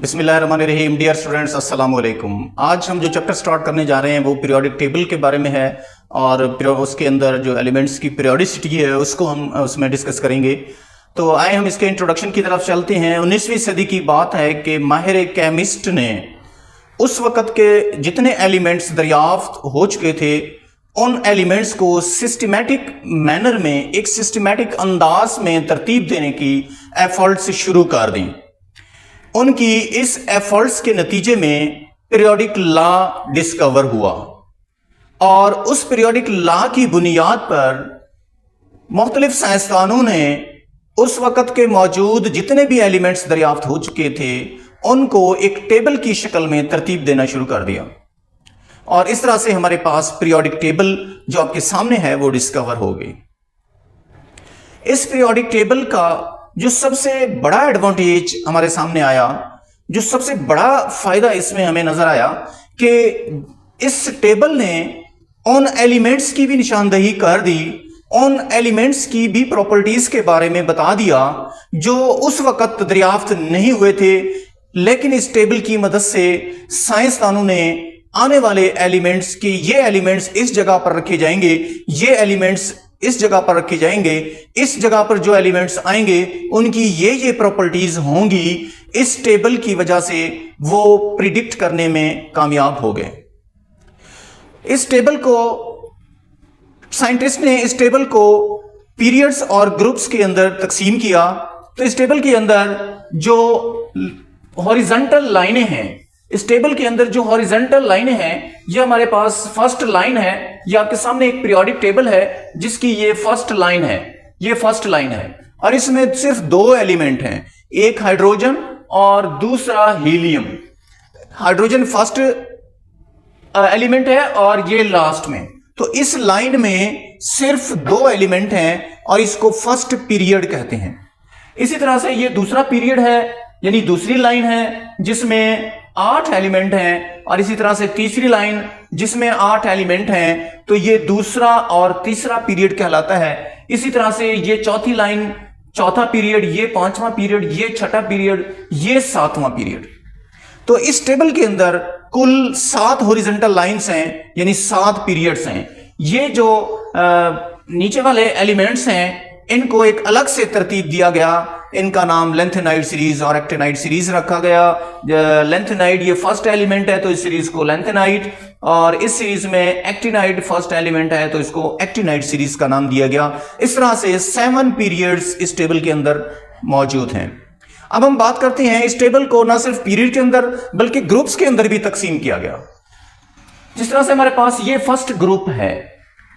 बिस्मिल्लाहिर्रहमानिर्रहीम। Dear students, अस्सलाम वालेकुम। आज हम जो चैप्टर स्टार्ट करने जा रहे हैं वो पीरियोडिक टेबल के बारे में है और उसके अंदर जो एलिमेंट्स की पीरियोडिसिटी है उसको हम उसमें डिस्कस करेंगे। तो आए हम इसके इंट्रोडक्शन की तरफ चलते हैं। 19वीं सदी की बात है कि माहिर केमिस्ट ने उस वक़्त के जितने एलिमेंट्स दरियाफ्त हो चुके थे उन एलिमेंट्स को सिस्टमेटिक मैनर में, एक सिस्टमेटिक अंदाज में तरतीब देने की एफर्ट्स शुरू कर दी। उनकी इस एफर्ट्स के नतीजे में पीरियोडिक लॉ डिस्कवर हुआ और उस पीरियोडिक लॉ की बुनियाद पर मुख्तलिफ साइंसदानों ने उस वक़्त के मौजूद जितने भी एलिमेंट्स दरियाफ्त हो चुके थे उनको एक टेबल की शक्ल में तरतीब देना शुरू कर दिया और इस तरह से हमारे पास पीरियोडिक टेबल जो आपके सामने है वो डिस्कवर हो गई। इस पीरियोडिक टेबल का जो सबसे बड़ा एडवांटेज हमारे सामने आया, जो सबसे बड़ा फायदा इसमें हमें नजर आया कि इस टेबल ने उन एलिमेंट्स की भी निशानदही कर दी, उन एलिमेंट्स की भी प्रॉपर्टीज के बारे में बता दिया जो उस वक्त दरियाफ्त नहीं हुए थे, लेकिन इस टेबल की मदद से साइंसदानों ने आने वाले एलिमेंट्स की, ये एलिमेंट्स इस जगह पर रखे जाएंगे, ये एलिमेंट्स इस जगह पर रखे जाएंगे, इस जगह पर जो एलिमेंट्स आएंगे उनकी ये प्रॉपर्टीज होंगी। इस टेबल की वजह से वो प्रिडिक्ट करने में कामयाब हो गए। इस टेबल को साइंटिस्ट ने इस टेबल को पीरियड्स और ग्रुप्स के अंदर तकसीम किया। तो इस टेबल के अंदर जो हॉरिजॉन्टल लाइनें हैं, इस टेबल के अंदर जो हॉरिजॉन्टल लाइनें हैं, ये हमारे पास फर्स्ट लाइन है। ये आपके सामने एक पीरियोडिक टेबल है जिसकी ये फर्स्ट लाइन है, ये फर्स्ट लाइन है और इसमें सिर्फ दो एलिमेंट हैं, एक हाइड्रोजन और दूसरा हीलियम। हाइड्रोजन फर्स्ट एलिमेंट है और ये लास्ट में। तो इस लाइन में सिर्फ दो एलिमेंट हैं और इसको फर्स्ट पीरियड कहते हैं। इसी तरह से ये दूसरा पीरियड है, यानी दूसरी लाइन है जिसमें 8 एलिमेंट हैं और इसी तरह से तीसरी लाइन जिसमें 8 एलिमेंट हैं। तो ये दूसरा और तीसरा पीरियड कहलाता है। इसी तरह से ये चौथी लाइन चौथा पीरियड, ये पांचवा पीरियड, ये छठा पीरियड, ये सातवां पीरियड। तो इस टेबल के अंदर कुल 7 हॉरिजॉन्टल लाइंस हैं, यानी 7 पीरियड्स हैं। ये जो नीचे वाले एलिमेंट्स हैं इनको एक अलग से तरतीब दिया गया। इनका नाम लेंथेनाइड सीरीज और एक्टिनाइड सीरीज रखा गया। लेंथेनाइड ये फर्स्ट एलिमेंट है तो इस सीरीज को लेंथेनाइड, और इस सीरीज में एक्टिनाइड फर्स्ट एलिमेंट है तो इसको एक्टिनाइड सीरीज का नाम दिया गया। इस तरह से 7 पीरियड्स इस टेबल के अंदर मौजूद हैं। अब हम बात करते हैं, इस टेबल को ना सिर्फ पीरियड के अंदर बल्कि ग्रुप्स के अंदर भी तकसीम किया गया। जिस तरह से हमारे पास ये फर्स्ट ग्रुप है,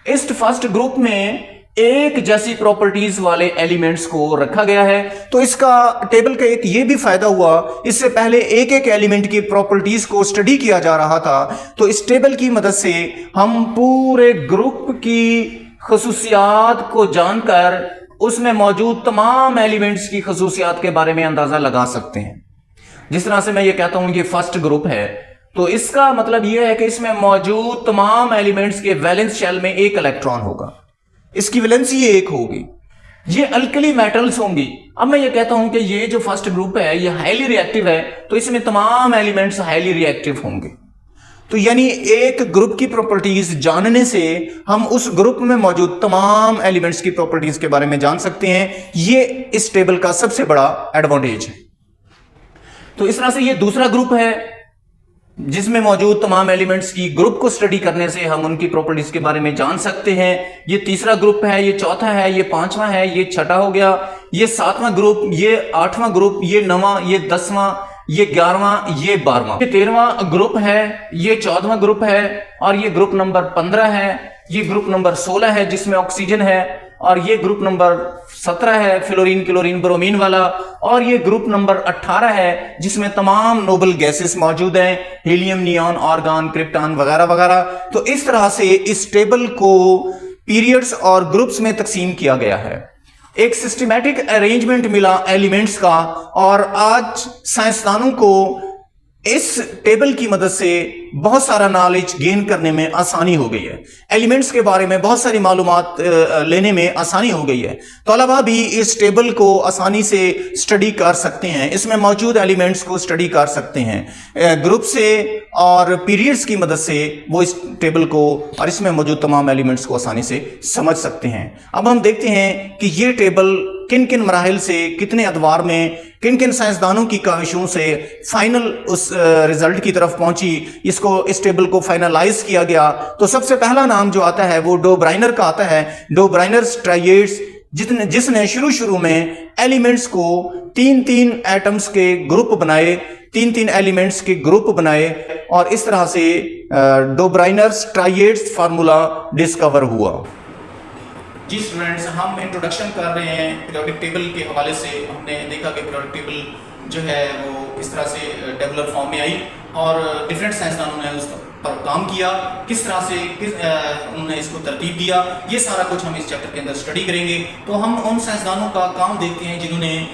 इस फर्स्ट ग्रुप में एक जैसी प्रॉपर्टीज वाले एलिमेंट्स को रखा गया है। तो इसका टेबल का एक ये भी फायदा हुआ, इससे पहले एक एक एलिमेंट की प्रॉपर्टीज को स्टडी किया जा रहा था, तो इस टेबल की मदद से हम पूरे ग्रुप की खसूसियात को जानकर उसमें मौजूद तमाम एलिमेंट्स की खसूसियात के बारे में अंदाजा लगा सकते हैं। जिस तरह से मैं ये कहता हूं कि फर्स्ट ग्रुप है तो इसका मतलब यह है कि इसमें मौजूद तमाम एलिमेंट्स के वैलेंस शेल में एक इलेक्ट्रॉन होगा, इसकी वैलेंसी 1 होगी, ये अल्कली मेटल्स होंगी। अब मैं ये कहता हूं कि ये जो फर्स्ट ग्रुप है ये हाईली रिएक्टिव है, तो इसमें तमाम एलिमेंट्स हाईली रिएक्टिव होंगे। तो यानी एक ग्रुप की प्रॉपर्टीज जानने से हम उस ग्रुप में मौजूद तमाम एलिमेंट्स की प्रॉपर्टीज के बारे में जान सकते हैं। ये इस टेबल का सबसे बड़ा एडवांटेज है। तो इस तरह से ये दूसरा ग्रुप है जिसमें मौजूद तमाम एलिमेंट्स की ग्रुप को स्टडी करने से हम उनकी प्रॉपर्टीज के बारे में जान सकते हैं। ये तीसरा ग्रुप है, ये चौथा है, ये पांचवां है, ये छठा हो गया, ये सातवां ग्रुप, ये आठवां ग्रुप, ये नवां, ये 10वां, ये 11वां, ये 12वां, ये 13वां ग्रुप है, ये 14वां ग्रुप है और ये ग्रुप नंबर 15 है, ये ग्रुप नंबर 16 है जिसमें ऑक्सीजन है, और ये ग्रुप नंबर 17 है फ्लोरीन क्लोरीन ब्रोमीन वाला, और ये ग्रुप नंबर 18 है जिसमें तमाम नोबल गैसेस मौजूद हैं, हीलियम, नियॉन, आर्गन, क्रिप्टॉन वगैरह वगैरह। तो इस तरह से इस टेबल को पीरियड्स और ग्रुप्स में तकसीम किया गया है। एक सिस्टमैटिक अरेंजमेंट मिला एलिमेंट्स का, और आज साइंसदानों को इस टेबल की मदद से बहुत सारा नॉलेज गेन करने में आसानी हो गई है। एलिमेंट्स के बारे में बहुत सारी मालूमात लेने में आसानी हो गई है। तलबा भी इस टेबल को आसानी से स्टडी कर सकते हैं, इसमें मौजूद एलिमेंट्स को स्टडी कर सकते हैं ग्रुप से और पीरियड्स की मदद से। वो इस टेबल को और इसमें मौजूद तमाम एलिमेंट्स को आसानी से समझ सकते हैं। अब हम देखते हैं कि ये टेबल किन किन मराहिल से, कितने अदवार में, किन किन साइंसदानों की काविशों से फाइनल उस रिजल्ट की तरफ पहुंची, इस टेबल को फाइनलाइज किया गया। तो सबसे पहला नाम जो आता है वो डो ब्राइनर का आता है। डो ब्राइनर ट्राइएड्स, जिसने शुरू में एलिमेंट्स को 3-3 एटम्स के ग्रुप बनाए, 3-3 एलिमेंट्स के ग्रुप बनाए और इस तरह से डो ब्राइनर ट्राइएड्स फार्मूला डिस्कवर हुआ। जी स्टूडेंट्स, हम इंट्रोडक्शन कर रहे हैं पीरियोडिक टेबल के हवाले से। हमने देखा कि पीरियोडिक टेबल जो है वो किस तरह से टेबुलर फॉर्म में आई और डिफरेंट साइंसदानों ने उस पर काम किया, किस तरह से उन्होंने इसको तरतीब दिया। ये सारा कुछ हम इस चैप्टर के अंदर स्टडी करेंगे। तो हम उन साइंसदानों का काम देखते हैं जिन्होंने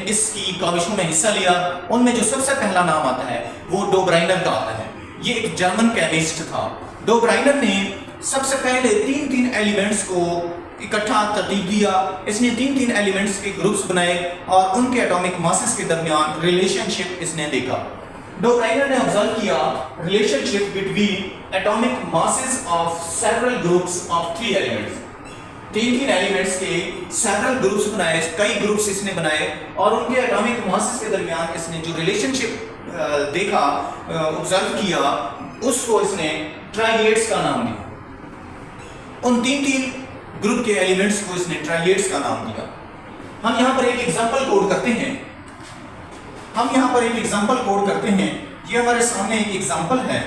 इसकी काविशों में हिस्सा लिया। उनमें जो सबसे पहला नाम आता है वो डो ब्राइनर का आता है। ये एक जर्मन केमिस्ट था। डो ब्राइनर ने सबसे पहले 3-3 एलिमेंट्स को इकट्ठा तरतीब दिया। इसने 3-3 एलिमेंट्स के ग्रुप्स बनाए और उनके एटॉमिक मासेस के दरमियान रिलेशनशिप इसने देखा। डो ब्राइनर ने ऑब्जर्व किया relationship between atomic masses of several groups of 3 elements. 3-3 elements के सेवरल ग्रुप्स बनाए, कई ग्रुप्स इसने बनाए और उनके एटॉमिक मासेस के दरमियान इसने जो रिलेशनशिप देखा, ऑब्जर्व किया, उसको इसने ट्राइएड्स का नाम दिया। उन 3-3 ग्रुप के एलिमेंट्स को इसने ट्राइएड्स का नाम दिया। हम यहाँ पर एक एग्जांपल कोड करते हैं। ये हमारे सामने एक एग्जांपल है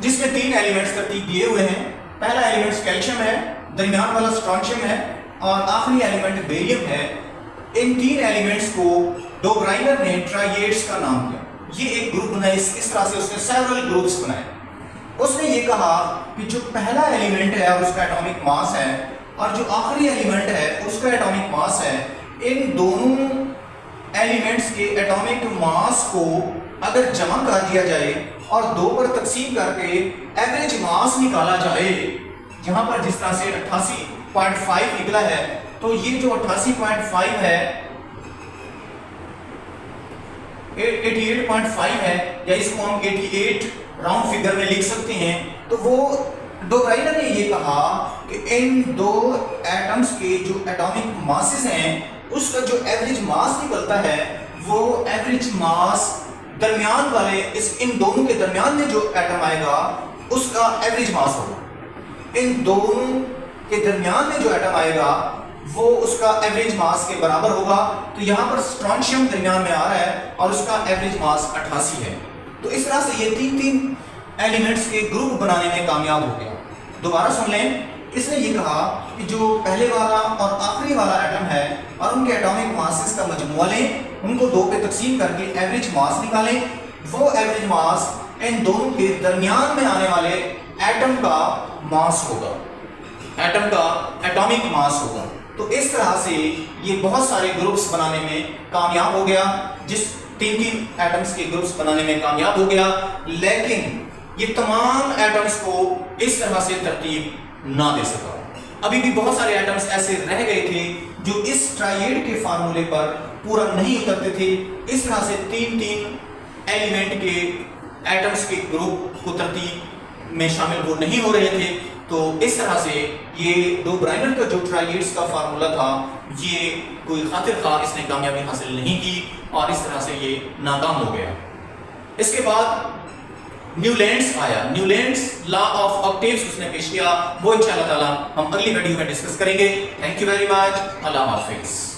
जिसमें 3 एलिमेंट्स तरतीब दिए हुए हैं। पहला एलिमेंट कैल्शियम है, दरमियान वाला स्ट्रोंशियम है और आखिरी एलिमेंट बेरियम है। इन 3 एलिमेंट्स को डो ब्राइनर ने ट्राइएड्स का नाम दिया। ये एक ग्रुप बनाए, इस तरह से उसने सेवरल ग्रुप्स बनाए। उसने ये कहा कि जो पहला एलिमेंट है और उसका एटॉमिक मास है और जो आखिरी एलिमेंट है उसका एटॉमिक मास है, इन दोनों एलिमेंट्स के एटॉमिक मास को अगर जमा कर दिया जाए और 2 पर तकसीम करके एवरेज मास निकाला जाए, यहाँ पर जिस तरह से 88.5 निकला है, तो ये जो 88.5 है 88.5 है, या इसको हम 88 राउंड फिगर में लिख सकते हैं। तो वो डो ब्राइनर ने ये कहा कि इन 2 एटम्स के जो एटॉमिक मासेस हैं उसका जो एवरेज मास निकलता है वो एवरेज मास दरमियान वाले इन दोनों के दरमियान में जो एटम आएगा उसका एवरेज मास होगा। इन दोनों के दरमियान में जो एटम आएगा वो उसका एवरेज मास के बराबर होगा। तो यहाँ पर स्ट्रोंशियम दरमियान में आ रहा है और उसका एवरेज मास 88 है। तो इस तरह से ये 3-3 एलिमेंट्स के ग्रुप बनाने में कामयाब हो गया। दोबारा सुन लें, इसने ये कहा कि जो पहले वाला और आखिरी वाला एटम है और उनके एटॉमिक मासेस का मजमूआ लें, उनको 2 पे तकसीम करके एवरेज मास निकालें। वो एवरेज मास इन दोनों के दरमियान में आने वाले एटम का मास होगा, एटम का एटॉमिक मास होगा। तो इस तरह से ये बहुत सारे ग्रुप्स बनाने में कामयाब हो गया, जिस 3-3 एटम्स के ग्रुप्स बनाने में कामयाब हो गया। लेकिन ये तमाम एटम्स को इस तरह से तरतीब ना दे सका। अभी भी बहुत सारे एटम्स ऐसे रह गए थे जो इस ट्राइएड के फार्मूले पर पूरा नहीं उतरते थे। इस तरह से 3-3 एलिमेंट के एटम्स के ग्रुप को तरतीब में शामिल वो नहीं हो रहे थे। तो इस तरह से ये डो ब्राइनर का जो ट्राइएड्स का फार्मूला था, ये कोई खातिर खा इसने कामयाबी हासिल नहीं की और इस तरह से ये नाकाम हो गया। इसके बाद न्यूलैंड्स आया। न्यूलैंड्स लॉ ऑफ ऑक्टेव्स उसने पेश किया। वो इंशाअल्लाह ताला हम अगली वीडियो में डिस्कस करेंगे। Thank you very much. Allah Hafiz.